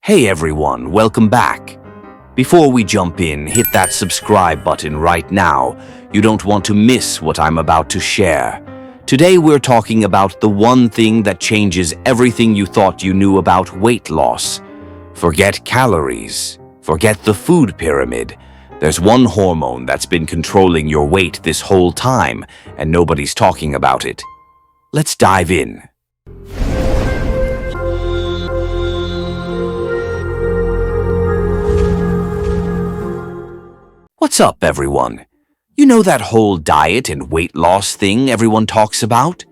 Hey everyone, welcome back. Before we jump in, hit that subscribe button right now. You don't want to miss what I'm about to share. Today we're talking about the one thing that changes everything you thought you knew about weight loss. Forget calories. Forget the food pyramid. There's one hormone that's been controlling your weight this whole time, and nobody's talking about it. Let's dive in. What's up, everyone? You know that whole diet and weight loss thing everyone talks about?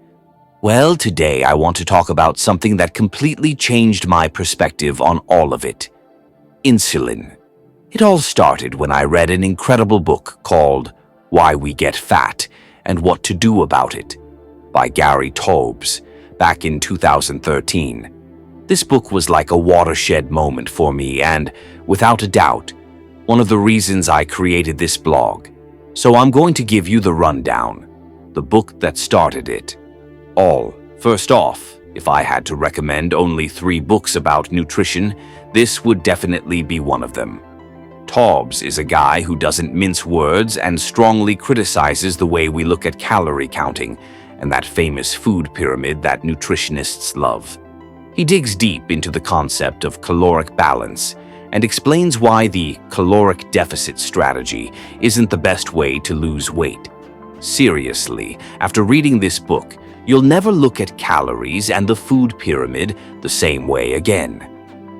Well, today I want to talk about something that completely changed my perspective on all of it. Insulin. It all started when I read an incredible book called Why We Get Fat and What to Do About It by Gary Taubes back in 2013. This book was like a watershed moment for me and, without a doubt, one of the reasons I created this blog. So I'm going to give you the rundown, the book that started it all. First off, if I had to recommend only 3 books about nutrition, this would definitely be one of them. Taubes is a guy who doesn't mince words and strongly criticizes the way we look at calorie counting and that famous food pyramid that nutritionists love. He digs deep into the concept of caloric balance and explains why the caloric deficit strategy isn't the best way to lose weight. Seriously, after reading this book, you'll never look at calories and the food pyramid the same way again.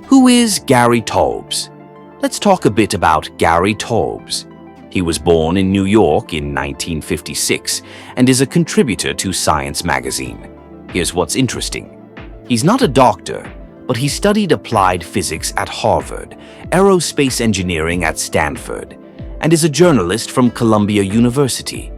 Who is Gary Taubes? Let's talk a bit about Gary Taubes. He was born in New York in 1956 and is a contributor to Science magazine. Here's what's interesting. He's not a doctor, but he studied applied physics at Harvard, aerospace engineering at Stanford, and is a journalist from Columbia University.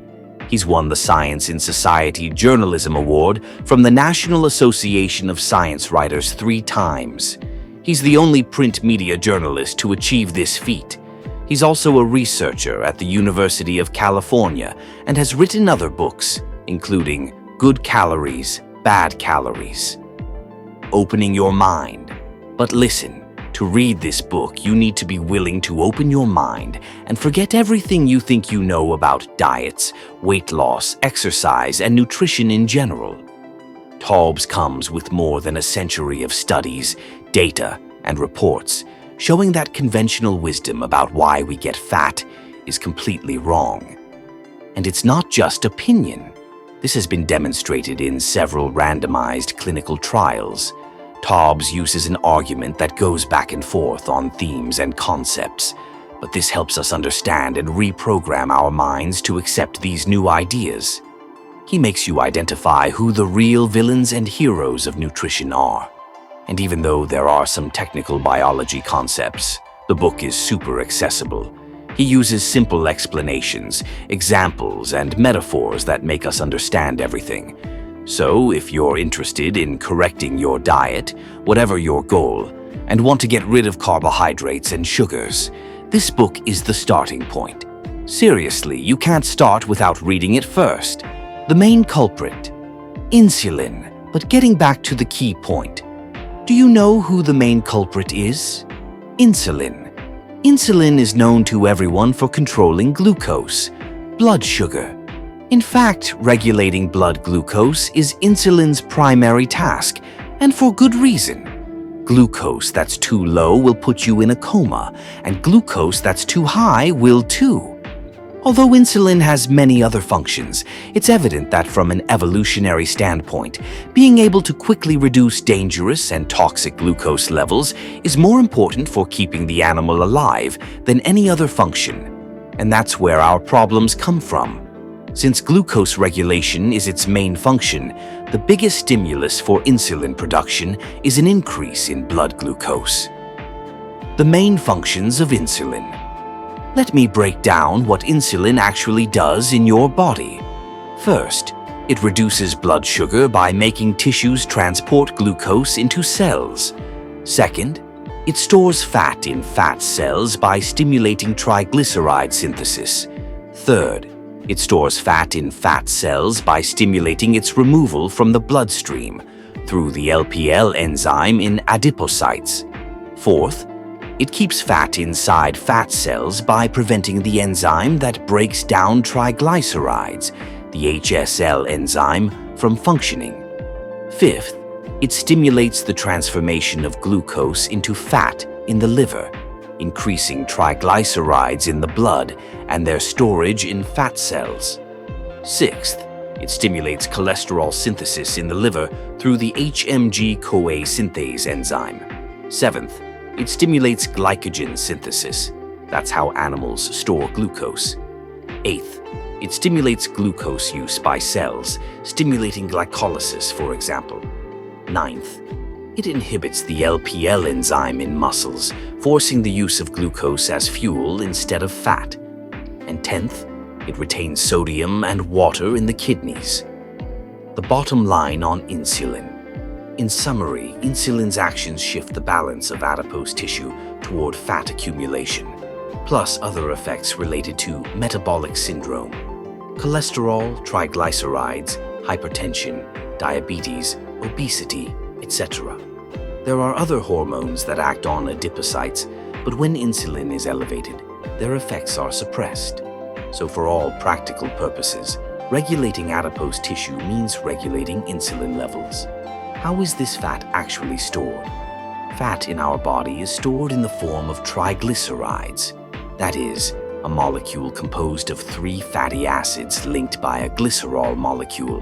He's won the Science in Society Journalism Award from the National Association of Science Writers 3 times. He's the only print media journalist to achieve this feat. He's also a researcher at the University of California and has written other books, including Good Calories, Bad Calories. Opening your mind. But listen, to read this book, you need to be willing to open your mind and forget everything you think you know about diets, weight loss, exercise, and nutrition in general. Taubes comes with more than a century of studies, data, and reports showing that conventional wisdom about why we get fat is completely wrong. And it's not just opinion. This has been demonstrated in several randomized clinical trials. Taubes uses an argument that goes back and forth on themes and concepts, but this helps us understand and reprogram our minds to accept these new ideas. He makes you identify who the real villains and heroes of nutrition are. And even though there are some technical biology concepts, the book is super accessible. He uses simple explanations, examples, and metaphors that make us understand everything. So, if you're interested in correcting your diet, whatever your goal, and want to get rid of carbohydrates and sugars, this book is the starting point. Seriously, you can't start without reading it first. The main culprit, insulin. But getting back to the key point, do you know who the main culprit is? Insulin. Insulin is known to everyone for controlling glucose, blood sugar. In fact, regulating blood glucose is insulin's primary task, and for good reason. Glucose that's too low will put you in a coma, and glucose that's too high will too. Although insulin has many other functions, it's evident that from an evolutionary standpoint, being able to quickly reduce dangerous and toxic glucose levels is more important for keeping the animal alive than any other function. And that's where our problems come from. Since glucose regulation is its main function, the biggest stimulus for insulin production is an increase in blood glucose. The main functions of insulin. Let me break down what insulin actually does in your body. First, it reduces blood sugar by making tissues transport glucose into cells. Second, it stores fat in fat cells by stimulating triglyceride synthesis. Third, it stores fat in fat cells by stimulating its removal from the bloodstream through the LPL enzyme in adipocytes. Fourth, it keeps fat inside fat cells by preventing the enzyme that breaks down triglycerides, the HSL enzyme, from functioning. Fifth, it stimulates the transformation of glucose into fat in the liver, increasing triglycerides in the blood and their storage in fat cells. Sixth, it stimulates cholesterol synthesis in the liver through the HMG-CoA synthase enzyme. Seventh, it stimulates glycogen synthesis. That's how animals store glucose. Eighth, it stimulates glucose use by cells, stimulating glycolysis, for example. Ninth, it inhibits the LPL enzyme in muscles, forcing the use of glucose as fuel instead of fat. And 10th, it retains sodium and water in the kidneys. The bottom line on insulin. In summary, insulin's actions shift the balance of adipose tissue toward fat accumulation, plus other effects related to metabolic syndrome, cholesterol, triglycerides, hypertension, diabetes, obesity, etc. There are other hormones that act on adipocytes, but when insulin is elevated, their effects are suppressed. So for all practical purposes, regulating adipose tissue means regulating insulin levels. How is this fat actually stored? Fat in our body is stored in the form of triglycerides. That is, a molecule composed of 3 fatty acids linked by a glycerol molecule.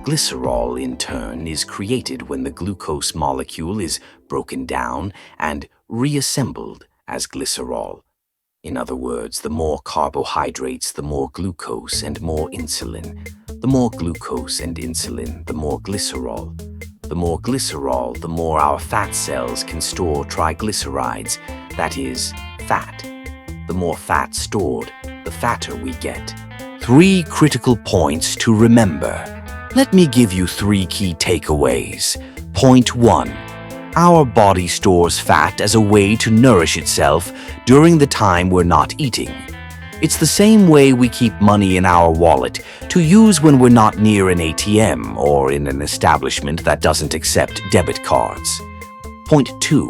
Glycerol, in turn, is created when the glucose molecule is broken down and reassembled as glycerol. In other words, the more carbohydrates, the more glucose and more insulin. The more glucose and insulin, the more glycerol. The more glycerol, the more our fat cells can store triglycerides, that is, fat. The more fat stored, the fatter we get. 3 critical points to remember. Let me give you 3 key takeaways. Point 1. Our body stores fat as a way to nourish itself during the time we're not eating. It's the same way we keep money in our wallet to use when we're not near an ATM or in an establishment that doesn't accept debit cards. Point 2.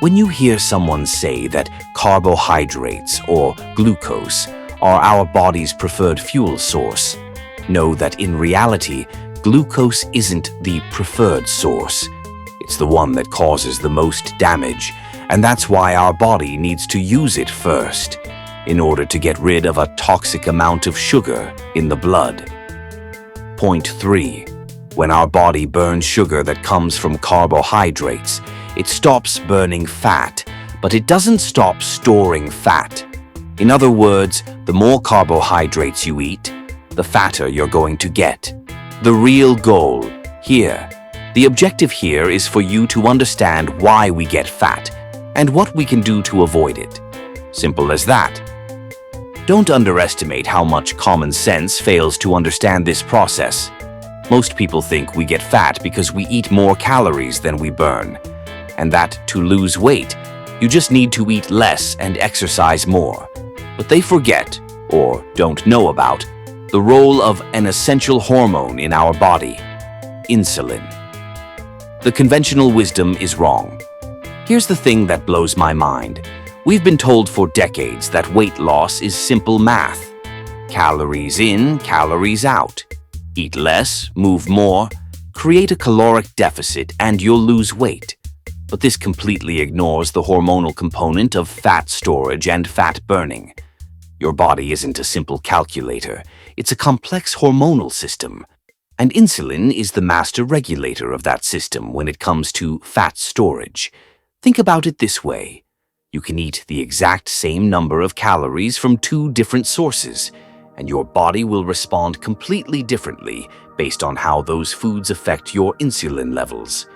When you hear someone say that carbohydrates or glucose are our body's preferred fuel source, know that in reality, glucose isn't the preferred source. It's the one that causes the most damage, and that's why our body needs to use it first, in order to get rid of a toxic amount of sugar in the blood. Point 3. When our body burns sugar that comes from carbohydrates, it stops burning fat, but it doesn't stop storing fat. In other words, the more carbohydrates you eat, the fatter you're going to get. The real goal here, the objective here is for you to understand why we get fat and what we can do to avoid it. Simple as that. Don't underestimate how much common sense fails to understand this process. Most people think we get fat because we eat more calories than we burn, and that to lose weight, you just need to eat less and exercise more. But they forget, or don't know about, the role of an essential hormone in our body, insulin. The conventional wisdom is wrong. Here's the thing that blows my mind. We've been told for decades that weight loss is simple math. Calories in, calories out. Eat less, move more, create a caloric deficit, and you'll lose weight. But this completely ignores the hormonal component of fat storage and fat burning. Your body isn't a simple calculator. It's a complex hormonal system. And insulin is the master regulator of that system when it comes to fat storage. Think about it this way. You can eat the exact same number of calories from 2 different sources, and your body will respond completely differently based on how those foods affect your insulin levels.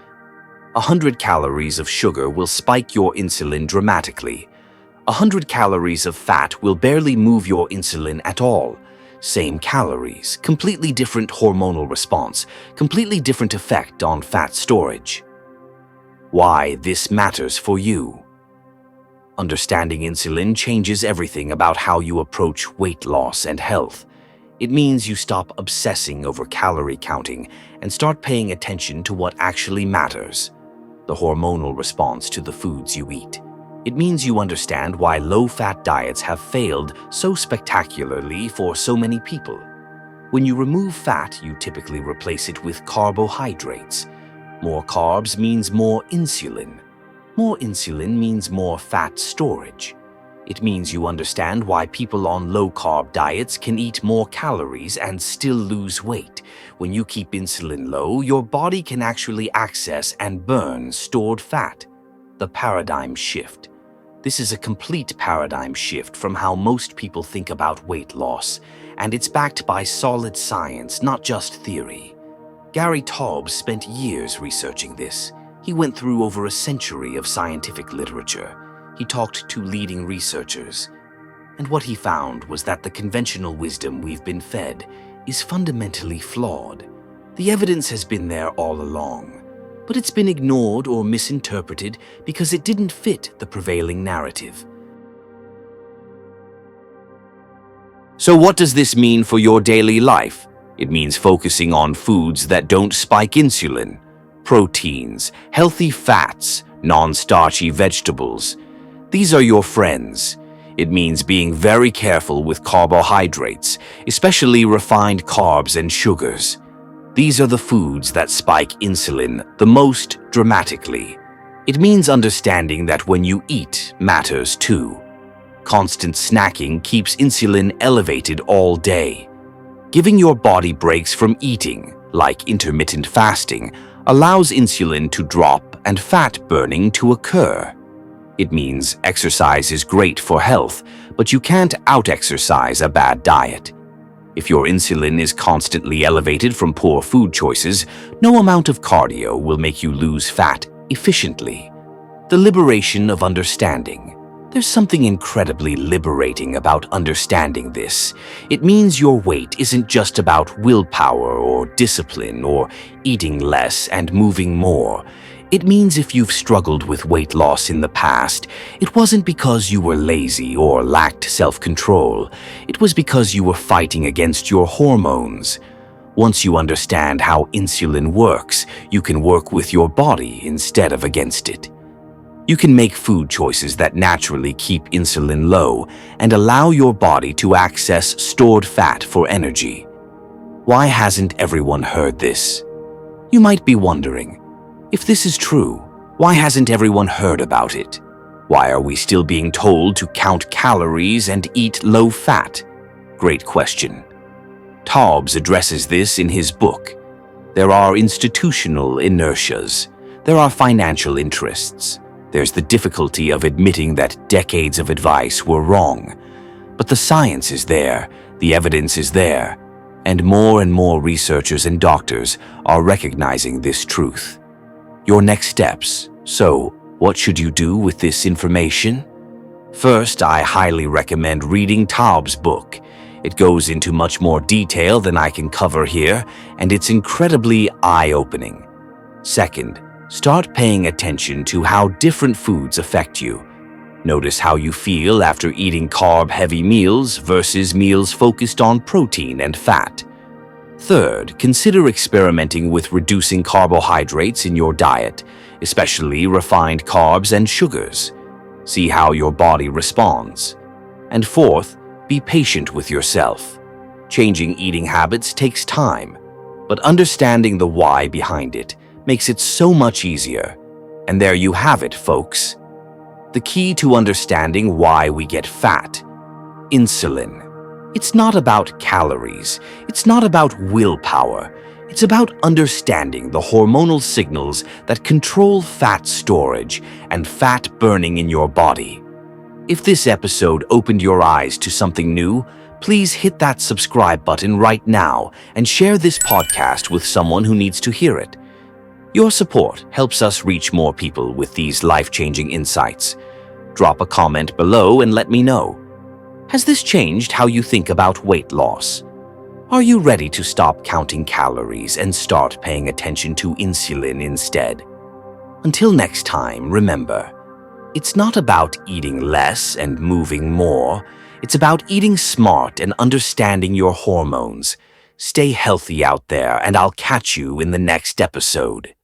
100 calories of sugar will spike your insulin dramatically. 100 calories of fat will barely move your insulin at all. Same calories, completely different hormonal response, completely different effect on fat storage. Why this matters for you. Understanding insulin changes everything about how you approach weight loss and health. It means you stop obsessing over calorie counting and start paying attention to what actually matters. the hormonal response to the foods you eat. It means you understand why low-fat diets have failed so spectacularly for so many people. When you remove fat, you typically replace it with carbohydrates. More carbs means more insulin. More insulin means more fat storage. It means you understand why people on low-carb diets can eat more calories and still lose weight. When you keep insulin low, your body can actually access and burn stored fat. The paradigm shift. This is a complete paradigm shift from how most people think about weight loss, and it's backed by solid science, not just theory. Gary Taubes spent years researching this. He went through over a century of scientific literature. He talked to leading researchers. And what he found was that the conventional wisdom we've been fed is fundamentally flawed. The evidence has been there all along, but it's been ignored or misinterpreted because it didn't fit the prevailing narrative. So what does this mean for your daily life? It means focusing on foods that don't spike insulin, proteins, healthy fats, non-starchy vegetables. These are your friends. It means being very careful with carbohydrates, especially refined carbs and sugars. These are the foods that spike insulin the most dramatically. It means understanding that when you eat matters too. Constant snacking keeps insulin elevated all day. Giving your body breaks from eating, like intermittent fasting, allows insulin to drop and fat burning to occur. It means exercise is great for health, but you can't out-exercise a bad diet. If your insulin is constantly elevated from poor food choices, no amount of cardio will make you lose fat efficiently. The liberation of understanding. There's something incredibly liberating about understanding this. It means your weight isn't just about willpower or discipline or eating less and moving more. It means if you've struggled with weight loss in the past, it wasn't because you were lazy or lacked self-control. It was because you were fighting against your hormones. Once you understand how insulin works, you can work with your body instead of against it. You can make food choices that naturally keep insulin low and allow your body to access stored fat for energy. Why hasn't everyone heard this? You might be wondering, if this is true, why hasn't everyone heard about it? Why are we still being told to count calories and eat low fat? Great question. Taubes addresses this in his book. There are institutional inertias. There are financial interests. There's the difficulty of admitting that decades of advice were wrong. But the science is there, the evidence is there, and more researchers and doctors are recognizing this truth. Your next steps. So, what should you do with this information? First, I highly recommend reading Taubes' book. It goes into much more detail than I can cover here, and it's incredibly eye-opening. Second, start paying attention to how different foods affect you. Notice how you feel after eating carb-heavy meals versus meals focused on protein and fat. Third, consider experimenting with reducing carbohydrates in your diet, especially refined carbs and sugars. See how your body responds. And fourth, be patient with yourself. Changing eating habits takes time, but understanding the why behind it makes it so much easier. And there you have it, folks. The key to understanding why we get fat. Insulin. It's not about calories. It's not about willpower. It's about understanding the hormonal signals that control fat storage and fat burning in your body. If this episode opened your eyes to something new, please hit that subscribe button right now and share this podcast with someone who needs to hear it. Your support helps us reach more people with these life-changing insights. Drop a comment below and let me know. Has this changed how you think about weight loss? Are you ready to stop counting calories and start paying attention to insulin instead? Until next time, remember, it's not about eating less and moving more. It's about eating smart and understanding your hormones. Stay healthy out there, and I'll catch you in the next episode.